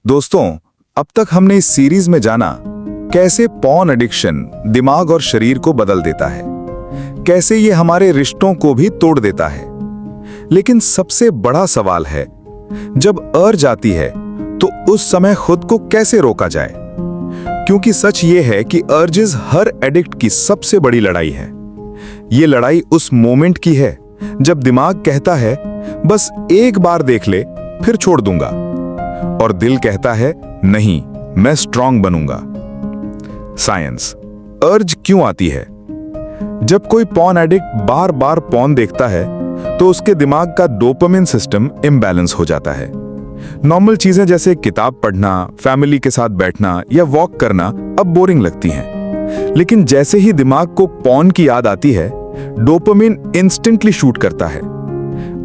दोस्तों, अब तक हमने इस सीरीज में जाना कैसे पॉर्न एडिक्शन दिमाग और शरीर को बदल देता है, कैसे ये हमारे रिश्तों को भी तोड़ देता है। लेकिन सबसे बड़ा सवाल है, जब अर्ज आती है तो उस समय खुद को कैसे रोका जाए? क्योंकि सच ये है कि अर्जेस हर एडिक्ट की सबसे बड़ी लड़ाई है। ये लड़ाई उस मोमेंट की है जब दिमाग कहता है बस एक बार देख ले फिर छोड़ दूंगा, और दिल कहता है नहीं, मैं स्ट्रांग बनूंगा। साइंस, अर्ज क्यों आती है? जब कोई पॉर्न एडिक्ट बार बार पॉर्न देखता है तो उसके दिमाग का डोपामिन सिस्टम इम्बैलेंस हो जाता है। नॉर्मल चीजें जैसे किताब पढ़ना, फैमिली के साथ बैठना या वॉक करना अब बोरिंग लगती हैं। लेकिन जैसे ही दिमाग को पॉर्न की याद आती है, डोपामिन इंस्टेंटली शूट करता है।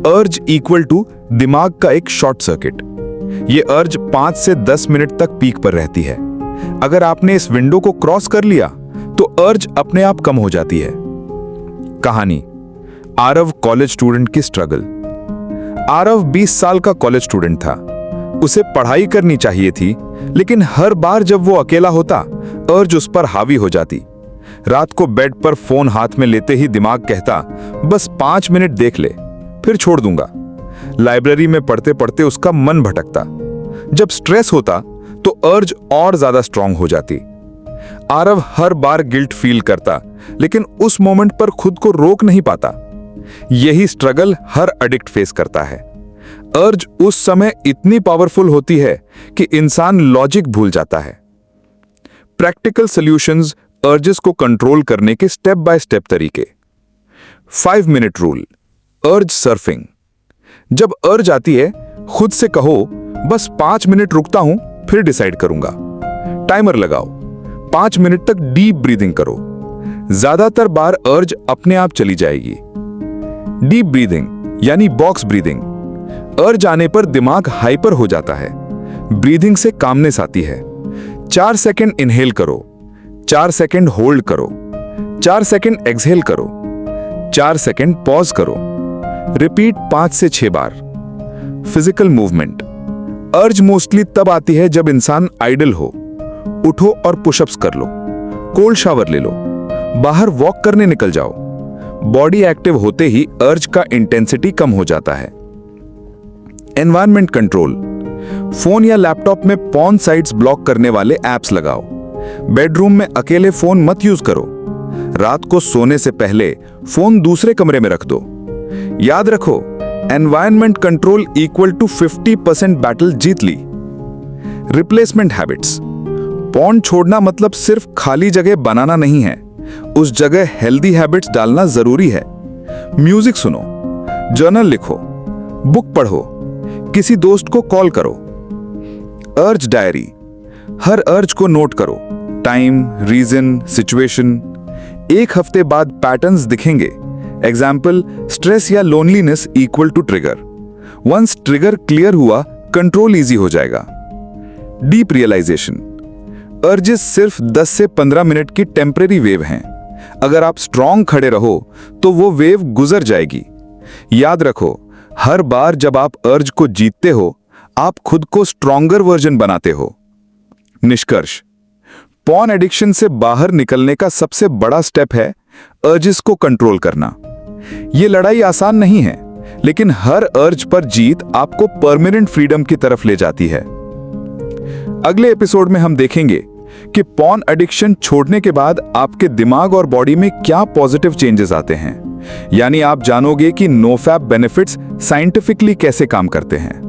अर्ज इक्वल टू दिमाग का एक शॉर्ट सर्किट। ये अर्ज 5 से 10 मिनट तक पीक पर रहती है। अगर आपने इस विंडो को क्रॉस कर लिया तो अर्ज अपने आप कम हो जाती है। कहानी, आरव कॉलेज स्टूडेंट की स्ट्रगल। आरव 20 साल का कॉलेज स्टूडेंट था। उसे पढ़ाई करनी चाहिए थी, लेकिन हर बार जब वो अकेला होता, अर्ज उस पर हावी हो जाती। रात को बेड पर फोन हाथ में लेते ही दिमाग कहता बस 5 मिनट देख ले फिर छोड़ दूंगा। लाइब्रेरी में पढ़ते पढ़ते उसका मन भटकता। जब स्ट्रेस होता तो अर्ज और ज्यादा स्ट्रांग हो जाती। आरव हर बार गिल्ट फील करता, लेकिन उस मोमेंट पर खुद को रोक नहीं पाता। यही स्ट्रगल हर एडिक्ट फेस करता है। अर्ज उस समय इतनी पावरफुल होती है कि इंसान लॉजिक भूल जाता है। प्रैक्टिकल सॉल्यूशंस अर्जेस को कंट्रोल करने के स्टेप बाय स्टेप तरीके। 5 मिनट रूल, अर्ज सर्फिंग। जब अर्ज आती है, खुद से कहो बस 5 मिनट रुकता हूं फिर डिसाइड करूंगा। टाइमर लगाओ, 5 मिनट तक डीप ब्रीदिंग करो। ज्यादातर बार अर्ज अपने आप चली जाएगी। डीप ब्रीदिंग यानी बॉक्स ब्रीदिंग। अर्ज आने पर दिमाग हाइपर हो जाता है। ब्रीदिंग से कामनेस आती है। 4 सेकंड इनहेल करो, 4 सेकंड होल्ड करो, 4 सेकंड एक्सहेल करो, 4 सेकंड पॉज करो। रिपीट 5 से 6 बार। Physical movement. अर्ज मोस्टली तब आती है जब इंसान आइडल हो। उठो और पुशअप्स कर लो, कोल्ड शावर ले लो, बाहर वॉक करने निकल जाओ। बॉडी एक्टिव होते ही अर्ज का इंटेंसिटी कम हो जाता है। Environment control. फोन या लैपटॉप में पॉर्न साइट्स ब्लॉक करने वाले ऐप्स लगाओ। बेडरूम में अकेले फोन मत यूज करो। रात को सोने से पहले फोन दूसरे कमरे में रख दो। याद रखो, environment control equal to 50% battle जीत ली। Replacement habits. पॉर्न छोड़ना मतलब सिर्फ खाली जगह बनाना नहीं है, उस जगह हेल्दी हैबिट्स डालना जरूरी है। म्यूजिक सुनो, जर्नल लिखो, बुक पढ़ो, किसी दोस्त को कॉल करो। अर्ज डायरी। हर अर्ज को नोट करो, टाइम, रीजन, सिचुएशन। 1 हफ्ते बाद पैटर्न्स दिखेंगे। एग्जाम्पल, स्ट्रेस या loneliness equal to trigger. Once trigger clear हुआ, कंट्रोल इजी हो जाएगा। Deep realisation. अर्जेस सिर्फ 10 से 15 मिनट की टेम्परेरी वेव हैं। अगर आप स्ट्रांग खड़े रहो तो वो वेव गुजर जाएगी। याद रखो, हर बार जब आप अर्ज को जीतते हो, आप खुद को स्ट्रॉन्गर वर्जन बनाते हो। निष्कर्ष, पॉर्न एडिक्शन से बाहर निकलने का सबसे बड़ा स्टेप है अर्जेस को कंट्रोल करना। यह लड़ाई आसान नहीं है, लेकिन हर अर्ज पर जीत आपको परमानेंट फ्रीडम की तरफ ले जाती है। अगले एपिसोड में हम देखेंगे कि पॉर्न एडिक्शन छोड़ने के बाद आपके दिमाग और बॉडी में क्या पॉजिटिव चेंजेस आते हैं। यानी आप जानोगे कि नोफैप बेनिफिट्स साइंटिफिकली कैसे काम करते हैं।